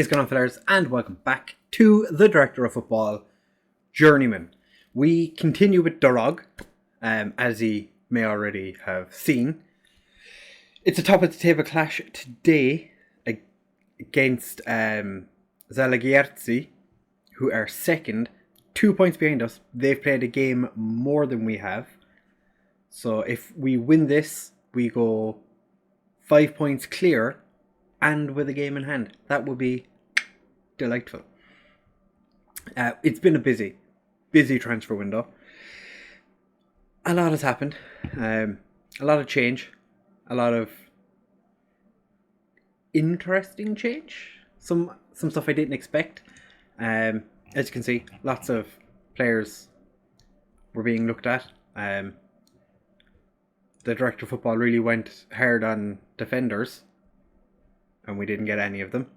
is going on, fellas, and welcome back to the Director of Football, Journeyman. We continue with Dorogi, as you may already have seen. It's a top of the table clash today against Zalgiris, who are second, 2 points behind us. They've played a game more than we have. So if we win this, we go 5 points clear and with a game in hand. That would be delightful. It's been a busy transfer window. A lot has happened. A lot of change. A lot of interesting change. Some stuff I didn't expect. As you can see, lots of players were being looked at. The Director of Football really went hard on defenders, and we didn't get any of them.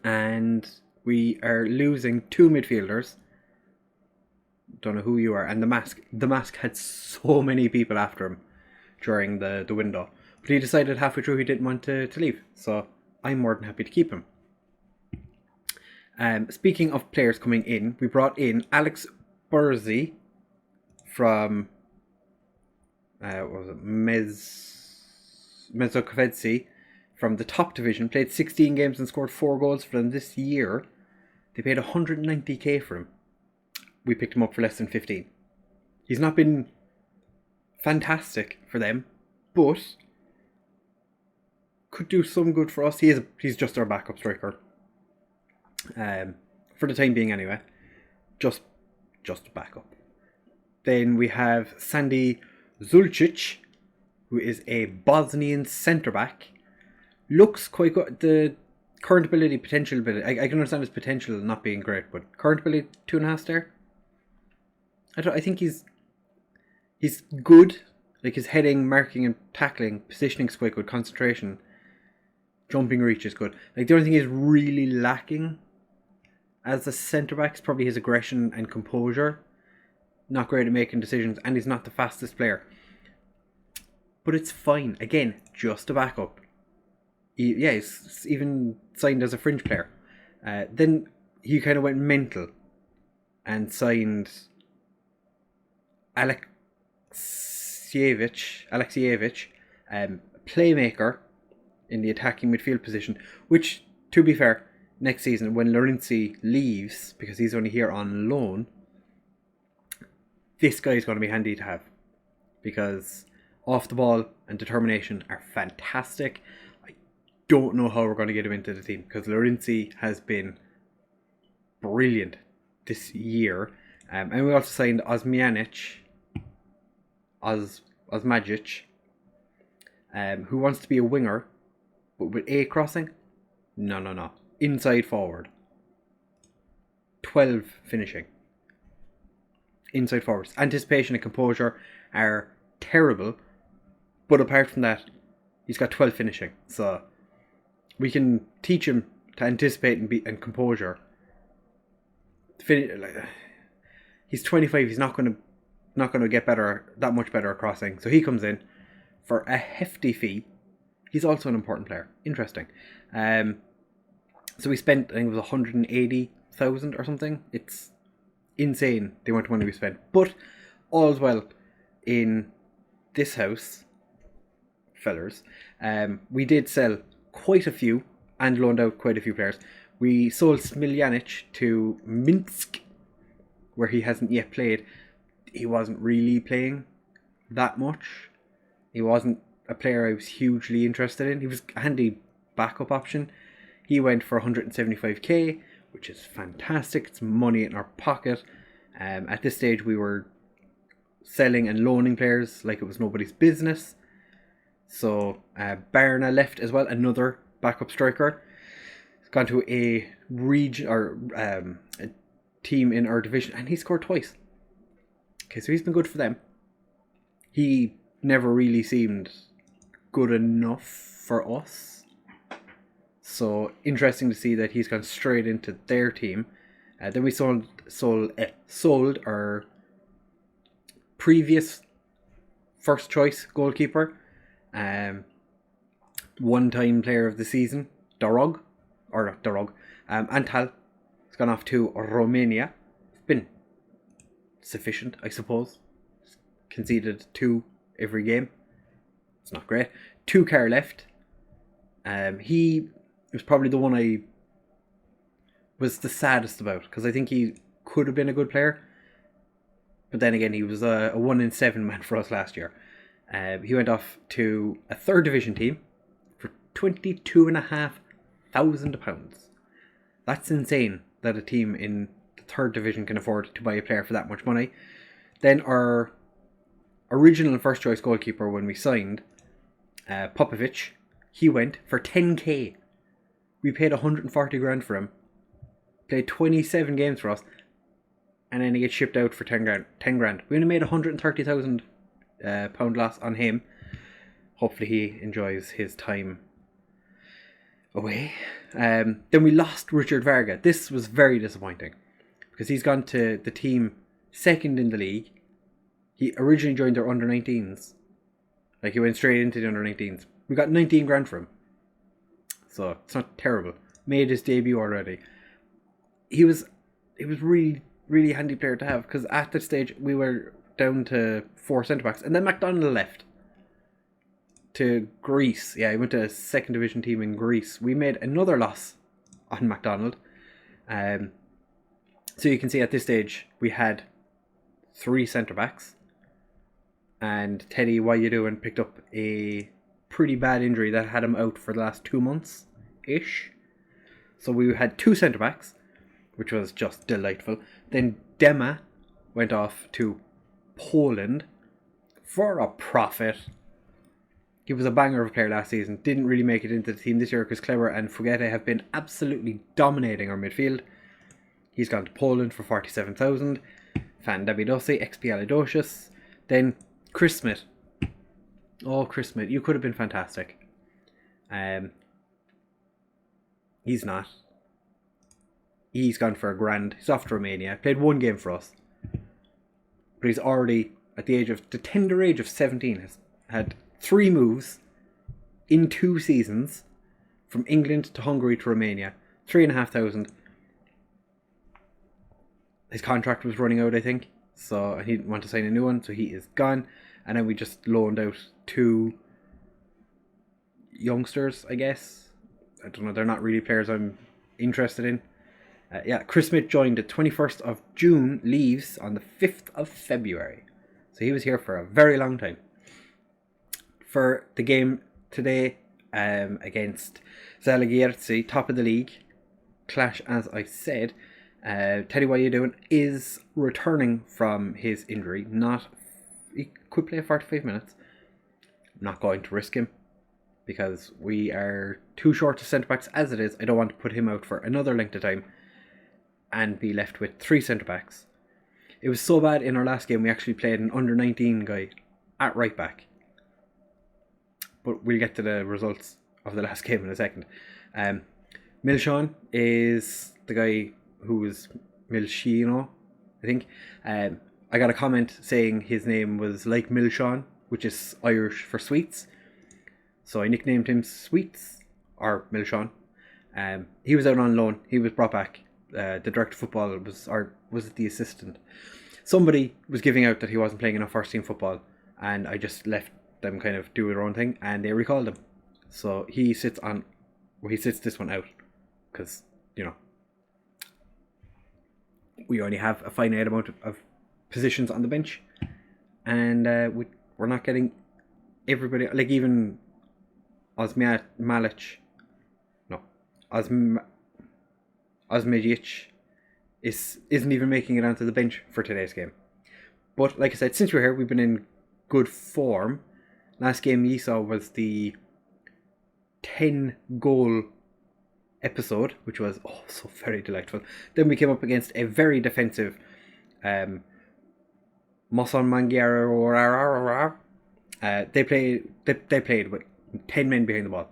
And we are losing 2 midfielders. Don't know who you are. And the mask had so many people after him during the window. But he decided halfway through he didn't want to leave. So I'm more than happy to keep him. Speaking of players coming in, we brought in Alex Burzi from Mezzokovetsy from the top division. Played 16 games and scored 4 goals for them this year. They paid 190k for him. We picked him up for less than 15. He's not been fantastic for them, but could do some good for us. He's just our backup striker. For the time being anyway. Just backup. Then we have Sandy Zulcic, who is a Bosnian centre-back. Looks quite good. The current ability, potential ability, I can understand his potential not being great, but current ability, 2.5 star. I think he's good. Like his heading, marking and tackling, positioning is quite good, concentration, jumping reach is good. Like the only thing he's really lacking as a centre-back is probably his aggression and composure. Not great at making decisions, and he's not the fastest player. But it's fine. Again, just a backup. He's even signed as a fringe player. Then he kind of went mental and signed Alexievich, playmaker in the attacking midfield position, which, to be fair, next season when Lorenzi leaves, because he's only here on loan, this guy is going to be handy to have, because off the ball and determination are fantastic. I don't know how we're going to get him into the team, because Lorenzi has been brilliant this year. And we also signed Osmajic, who wants to be a winger, but with a crossing? No. Inside forward. 12 finishing. Inside forwards. Anticipation and composure are terrible, but apart from that, he's got 12 finishing. So we can teach him to anticipate and composure. He's 25. He's not going to get that much better at crossing. So he comes in for a hefty fee. He's also an important player. Interesting. So we spent, I think it was 180,000 or something. It's insane the amount of money we spent. But all's well in this house, fellers. We did sell quite a few and loaned out quite a few players. We sold Smiljanic to Minsk, where he hasn't yet played. He wasn't really playing that much. He wasn't a player I was hugely interested in. He was a handy backup option. He went for 175k, which is fantastic. It's money in our pocket. At this stage, we were selling and loaning players like it was nobody's business. So Barna left as well, another backup striker. He's gone to a team in our division, and he scored twice. Okay, so he's been good for them. He never really seemed good enough for us. So interesting to see that he's gone straight into their team. Then we sold our previous first choice goalkeeper, one-time player of the season, Dorogi or not Dorog. Antal has gone off to Romania. It's been sufficient, I suppose. Conceded 2 every game. It's not great. 2 car left. He was probably the one I was the saddest about, because I think he could have been a good player. But then again, he was a 1 in 7 man for us last year. He went off to a 3rd division team for £22,500. That's insane that a team in the 3rd division can afford to buy a player for that much money. Then our original first choice goalkeeper when we signed, Popovic, he went for 10k. We paid 140 grand for him. Played 27 games for us. And then he gets shipped out for 10 grand. We only made £130,000 pound loss on him. Hopefully he enjoys his time away. Then we lost Richard Varga. This was very disappointing, because he's gone to the team 2nd in the league. He originally joined their under-19s. Like, he went straight into the under-19s. We got 19 grand for him. So it's not terrible. Made his debut already. He was really, really handy player to have, because at that stage we were down to 4 centre-backs, and then McDonald left to Greece. Yeah, he went to a 2nd division team in Greece. We made another loss on McDonald. So you can see at this stage we had 3 centre-backs, and Teddy, what you doing, picked up a pretty bad injury that had him out for the last 2 months-ish. So we had 2 centre-backs, which was just delightful. Then Dema went off to Poland for a profit. He was a banger of a player last season. Didn't really make it into the team this year because Kleber and Fugete have been absolutely dominating our midfield. He's gone to Poland for 47,000. Fan Davidosi, XP Alidocious. Then Chris Smith. Oh, Chris Smith, you could have been fantastic. He's not. He's gone for a grand. He's off to Romania. Played 1 game for us. But he's already, at the tender age of 17, has had 3 moves in 2 seasons from England to Hungary to Romania. 3,500. His contract was running out, I think. So he didn't want to sign a new one, so he is gone. And then we just loaned out 2 youngsters, I guess. I don't know, they're not really players I'm interested in. Chris Smith joined the 21st of June, leaves on the 5th of February. So he was here for a very long time. For the game today against Zalgiris, top of the league, clash as I said, Teddy, what you doing, is returning from his injury. He could play 45 minutes. I'm not going to risk him, because we are too short of centre-backs as it is. I don't want to put him out for another length of time and be left with 3 centre-backs. It was so bad in our last game, we actually played an under-19 guy at right-back. But we'll get to the results of the last game in a second. Milshon is the guy who was Milshino, I think. I got a comment saying his name was like Milshon, which is Irish for sweets. So I nicknamed him Sweets, or Milshon. He was out on loan. He was brought back. The director of football was it the assistant? Somebody was giving out that he wasn't playing enough first team football, and I just left them kind of do their own thing, and they recalled him. So he sits this one out, because, you know, we only have a finite amount of positions on the bench, and we're not getting everybody, like even Osmijic isn't even making it onto the bench for today's game. But like I said, since we're here, we've been in good form. Last game you saw was the 10 goal episode, which was so very delightful. Then we came up against a very defensive Moson Mangiara. They played with 10 men behind the ball.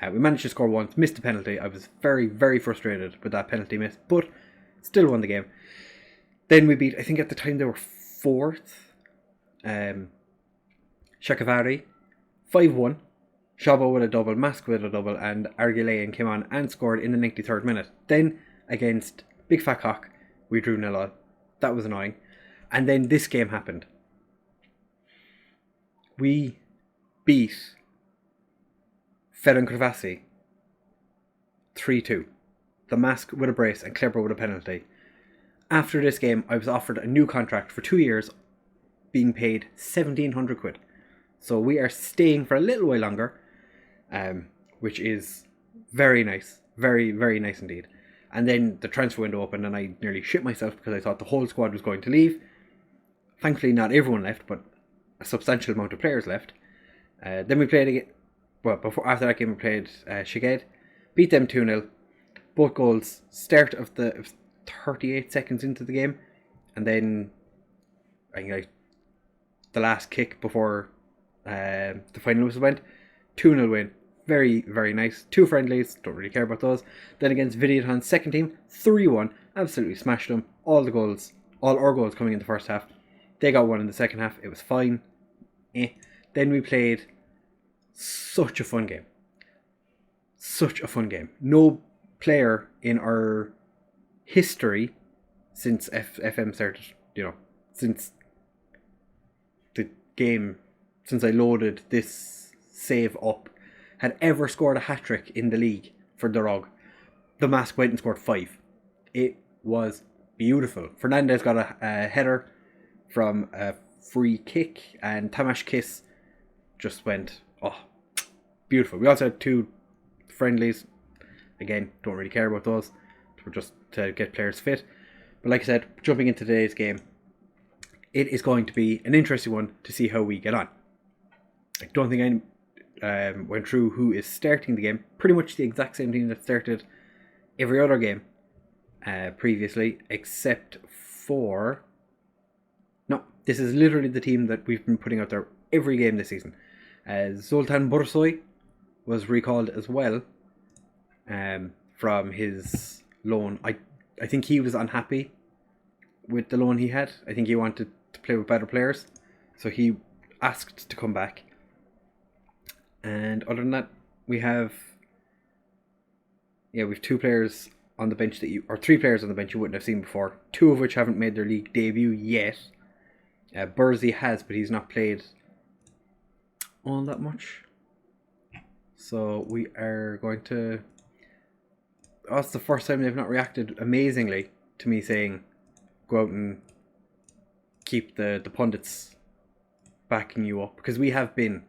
We managed to score once, missed the penalty. I was very, very frustrated with that penalty miss, but still won the game. Then we beat, I think at the time they were 4th, Shakavari, 5-1. Shabo with a double, Mask with a double, and Argilean came on and scored in the 93rd minute. Then, against Big Fat Cock, we drew 0-0. That was annoying. And then this game happened. We beat Ferencvárosi 3-2. The Mask with a brace and Kleber with a penalty. After this game, I was offered a new contract for 2 years, being paid 1,700 quid. So we are staying for a little while longer, which is very nice. Very, very nice indeed. And then the transfer window opened and I nearly shit myself because I thought the whole squad was going to leave. Thankfully, not everyone left, but a substantial amount of players left. Then we played again. Well, after that game, we played Szeged. Beat them 2-0. Both goals start of the 38 seconds into the game. And then I think the last kick before the final whistle went. 2-0 win. Very, very nice. 2 friendlies. Don't really care about those. Then against Videoton's second team. 3-1. Absolutely smashed them. All our goals coming in the first half. They got one in the second half. It was fine. Then we played such a fun game. Such a fun game. No player in our history since FM started, since the game, since I loaded this save up, had ever scored a hat-trick in the league for Dorogi. The Mask went and scored 5. It was beautiful. Fernandez got a header from a free kick, and Tamas Kiss just went, beautiful. We also had 2 friendlies. Again, don't really care about those. We're just to get players fit. But like I said, jumping into today's game, it is going to be an interesting one to see how we get on. I don't think I went through who is starting the game. Pretty much the exact same team that started every other game previously, except for... No, this is literally the team that we've been putting out there every game this season. Zoltán Borsoi was recalled as well from his loan. I think he was unhappy with the loan he had. I think he wanted to play with better players, so he asked to come back. And other than that, we have 2 players on the bench or 3 players on the bench you wouldn't have seen before. 2 of which haven't made their league debut yet. Burzy has, but he's not played all that much. So we are going to... It's the first time they've not reacted amazingly to me saying go out and keep the pundits backing you up, because we have been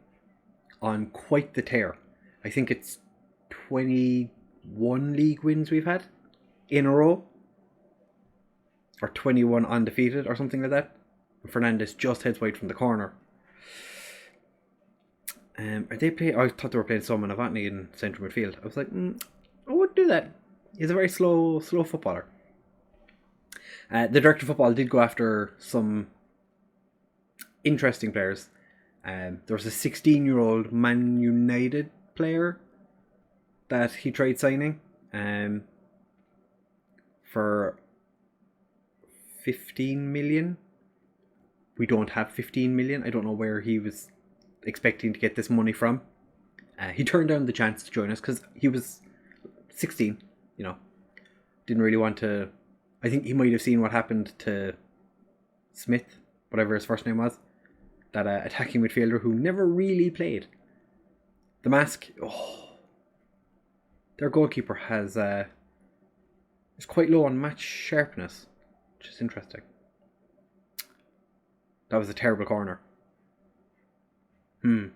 on quite the tear. I think it's 21 league wins we've had in a row, or 21 undefeated or something like that. Fernandez just heads wide from the corner. Are they playing? I thought they were playing Simon Novotny in central midfield. I was like, I wouldn't do that. He's a very slow footballer. The director of football did go after some interesting players. There was a 16-year-old Man United player that he tried signing for 15 million. We don't have 15 million. I don't know where he was expecting to get this money from. He turned down the chance to join us because he was 16, didn't really want to. I think he might have seen what happened to Smith, whatever his first name was, that attacking midfielder who never really played. The Mask, their goalkeeper is quite low on match sharpness, which is interesting. That was a terrible corner. Alright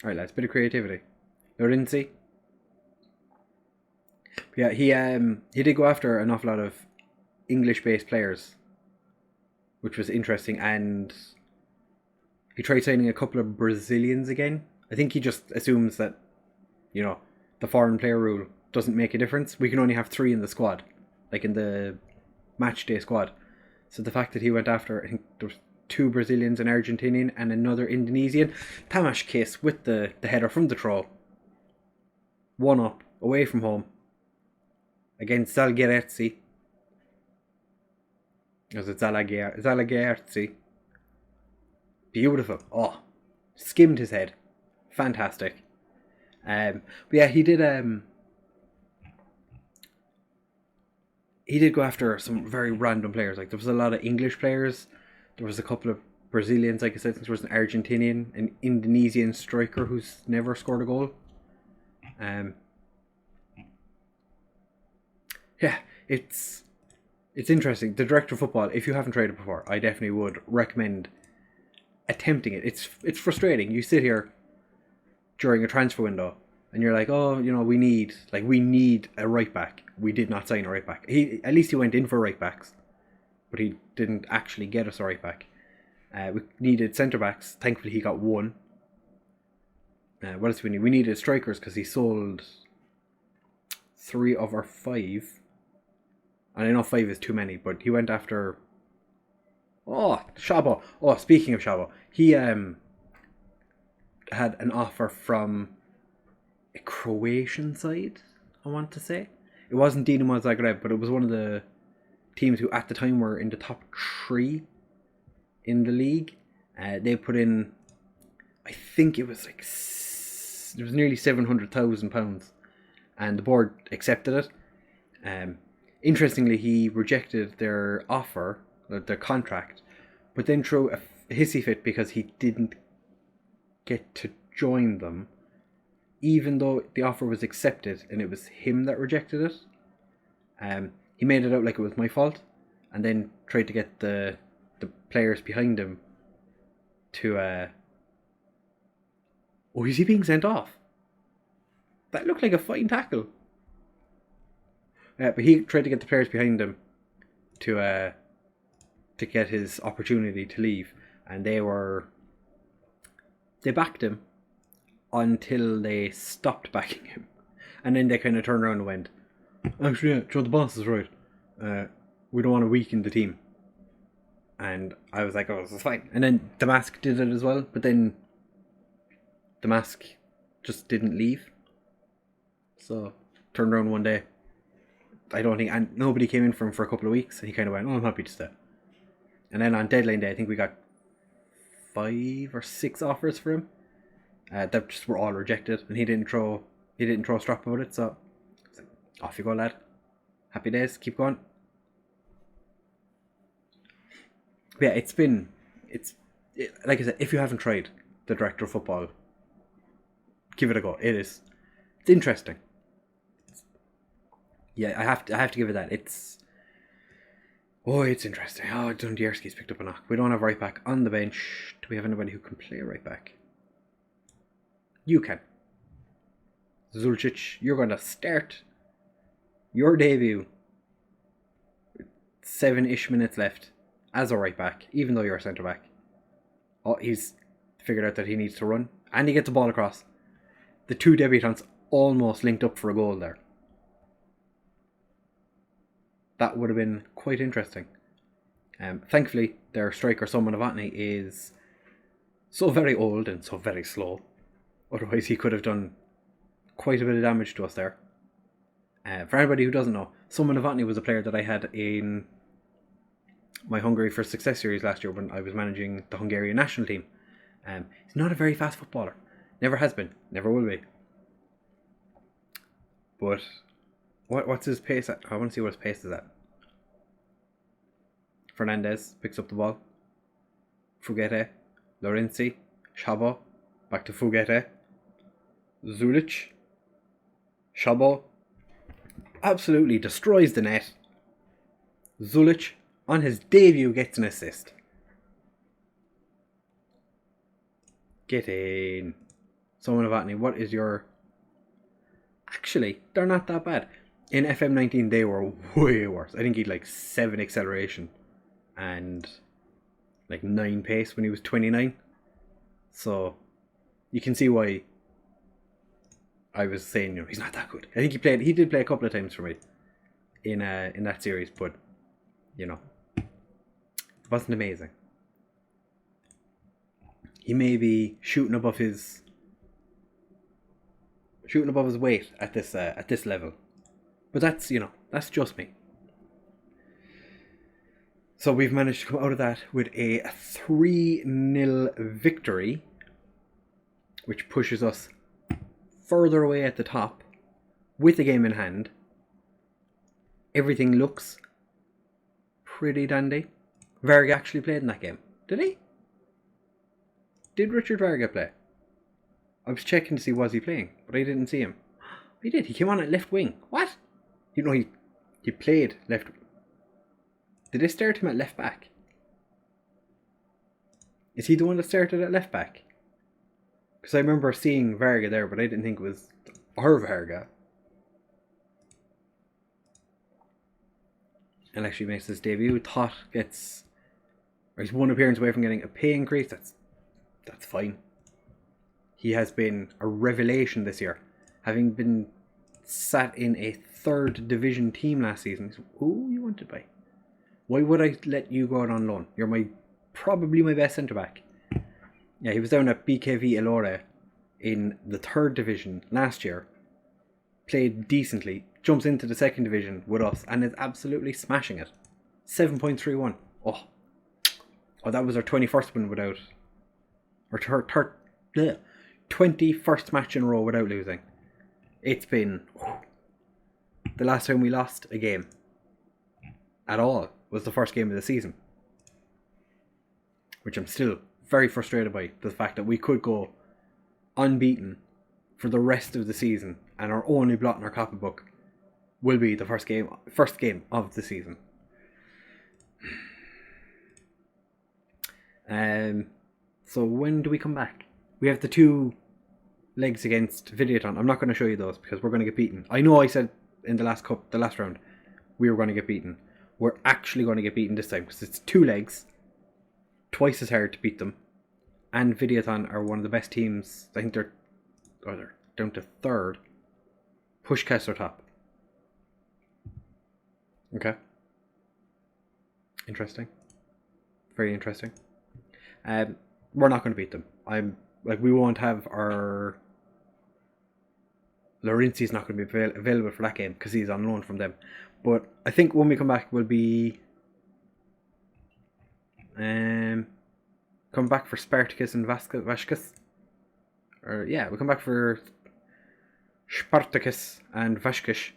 lads, bit of creativity. Lorenzi. Yeah, he did go after an awful lot of English-based players, which was interesting, and he tried signing a couple of Brazilians again. I think he just assumes that, the foreign player rule doesn't make a difference. We can only have 3 in the squad, like in the match day squad. So the fact that he went after, I think there was 2 Brazilians, an Argentinian and another Indonesian. Tamas Kiss with the header from the throw. 1-0 away from home against Zalgiris. Was it Zalgiris? beautiful. Oh, skimmed his head. Fantastic. But yeah, he did go after some very random players. Like, there was a lot of English players. There was a couple of Brazilians, like I said. There was an Argentinian, an Indonesian striker who's never scored a goal. Yeah, it's interesting. The Director of Football, if you haven't tried it before, I definitely would recommend attempting it. It's frustrating. You sit here during a transfer window and you're like, oh, we need a right back. We did not sign a right back. At least he went in for right backs, but he didn't actually get us a right back. We needed centre backs. Thankfully, he got one. What else do we need? We needed strikers because he sold 3 of our 5. And I know 5 is too many, but he went after... Oh, Szabo. Oh, speaking of Szabo, he had an offer from a Croatian side, I want to say. It wasn't Dinamo Zagreb, but it was one of the teams who at the time were in the top 3 in the league. They put in, I think it was it was nearly £700,000, and the board accepted it. Interestingly, he rejected their offer, their contract, but then threw a hissy fit because he didn't get to join them, even though the offer was accepted and it was him that rejected it. He made it out like it was my fault, and then tried to get the players behind him to... Oh, is he being sent off? That looked like a fine tackle. But he tried to get the players behind him to get his opportunity to leave, and they backed him until they stopped backing him, and then they kind of turned around and went, actually, yeah, Joe, the boss is right. We don't want to weaken the team. And I was like, oh, this is fine. And then Damask did it as well, but then Damask just didn't leave. So turned around one day. I don't think, and nobody came in for him for a couple of weeks, and he kind of went, oh, I'm happy to stay. And then on deadline day, I think we got 5 or 6 offers for him. That just were all rejected, and he didn't throw a strap about it. So I was like, off you go, lad. Happy days, keep going. But yeah, like I said, if you haven't tried the Director of Football, give it a go. It's interesting. Yeah, I have to give it that. It's interesting. Oh, Dundierski's picked up a knock. We don't have right back on the bench. Do we have anybody who can play right back? You can. Zulcic, you're going to start your debut. 7-ish minutes left as a right back, even though you're a centre back. Oh, he's figured out that he needs to run, and he gets the ball across. The 2 debutants almost linked up for a goal there. That would have been quite interesting. Thankfully, their striker, Ungmennafélagið, is so very old and so very slow. Otherwise, he could have done quite a bit of damage to us there. For anybody who doesn't know, Ungmennafélagið was a player that I had in my Hungary for Success series last year when I was managing the Hungarian national team. He's not a very fast footballer. Never has been. Never will be. But what's his pace at? I want to see what his pace is at. Fernandez picks up the ball. Fugete. Lorenzi. Szabo. Back to Fugete. Zulic. Szabo. Absolutely destroys the net. Zulic, on his debut, gets an assist. Get in. Ungmennafélagið, what is your... Actually, they're not that bad. In FM19, they were way worse. I think he'd 7 acceleration and 9 pace when he was 29. So, you can see why I was saying, he's not that good. I think he did play a couple of times for me in that series, but, it wasn't amazing. He may be shooting above his weight at this level. But that's just me. So we've managed to come out of that with a 3-0 victory, which pushes us further away at the top with the game in hand. Everything looks pretty dandy. Varga actually played in that game. Did he? Did Richard Varga play? I was checking to see was he playing, but I didn't see him. He did. He came on at left wing. What? You know, he played left. Did they start him at left back? Is he the one that started at left back? Because I remember seeing Varga there, but I didn't think it was our Varga. And actually makes his debut. Thought gets, or he's one appearance away from getting a pay increase. That's fine. He has been a revelation this year, having been sat in a 3rd division team last season. Who you wanted by? Why would I let you go out on loan? You're probably my best centre back. Yeah, he was down at BKV Elore in the 3rd division last year. Played decently. Jumps into the 2nd division with us and is absolutely smashing it. 7.31. Oh, that was our 21st win without, or 21st match in a row without losing. It's been, the last time we lost a game at all was the first game of the season, which I'm still very frustrated by, the fact that we could go unbeaten for the rest of the season and our only blot in our copybook will be the first game of the season. So when do we come back? We have the 2 legs against Videoton. I'm not going to show you those because we're going to get beaten. I know I said in the last round, we were going to get beaten. We're actually going to get beaten this time because it's 2 legs, twice as hard to beat them, and Videoton are one of the best teams. I think they're down to 3rd. Pushcast are top. Okay. Interesting. Very interesting. We're not going to beat them. We won't have our... Lawrence's not going to be available for that game because he's on loan from them. But I think when we come back, we'll be... come back for Spartacus and Vasquez. We'll come back for Spartacus and Vasquez.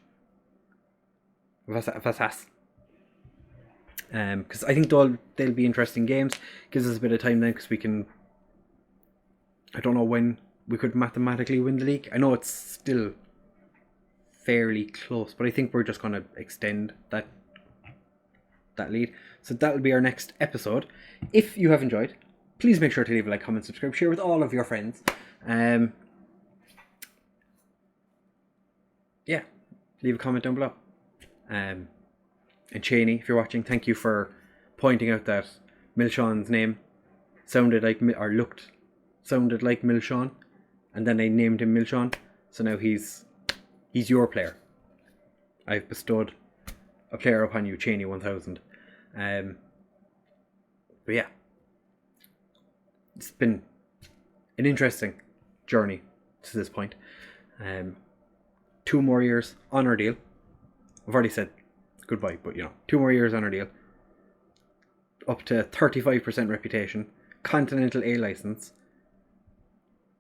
Vasas. Because I think they'll be interesting games. Gives us a bit of time then, because we can... I don't know when we could mathematically win the league. I know it's still fairly close, but I think we're just going to extend that lead. So that'll be our next episode. If you have enjoyed, please make sure to leave a like, comment, subscribe, share with all of your friends. Leave a comment down below. And Cheney, if you're watching, thank you for pointing out that Milshawn's name sounded like Milshawn, and then I named him Milshawn, so now he's your player. I've bestowed a player upon you, Cheney 1000. But yeah, it's been an interesting journey to this point. 2 more years on our deal. I've already said goodbye, but 2 more years on our deal. Up to 35% reputation, Continental A license.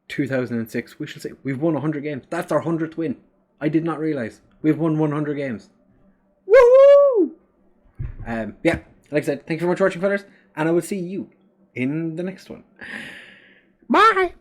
2006, we shall say we've won 100 games. That's our 100th win. I did not realise we've won 100 games. Woohoo! Like I said, thank you very much for watching, fellas, and I will see you in the next one. Bye.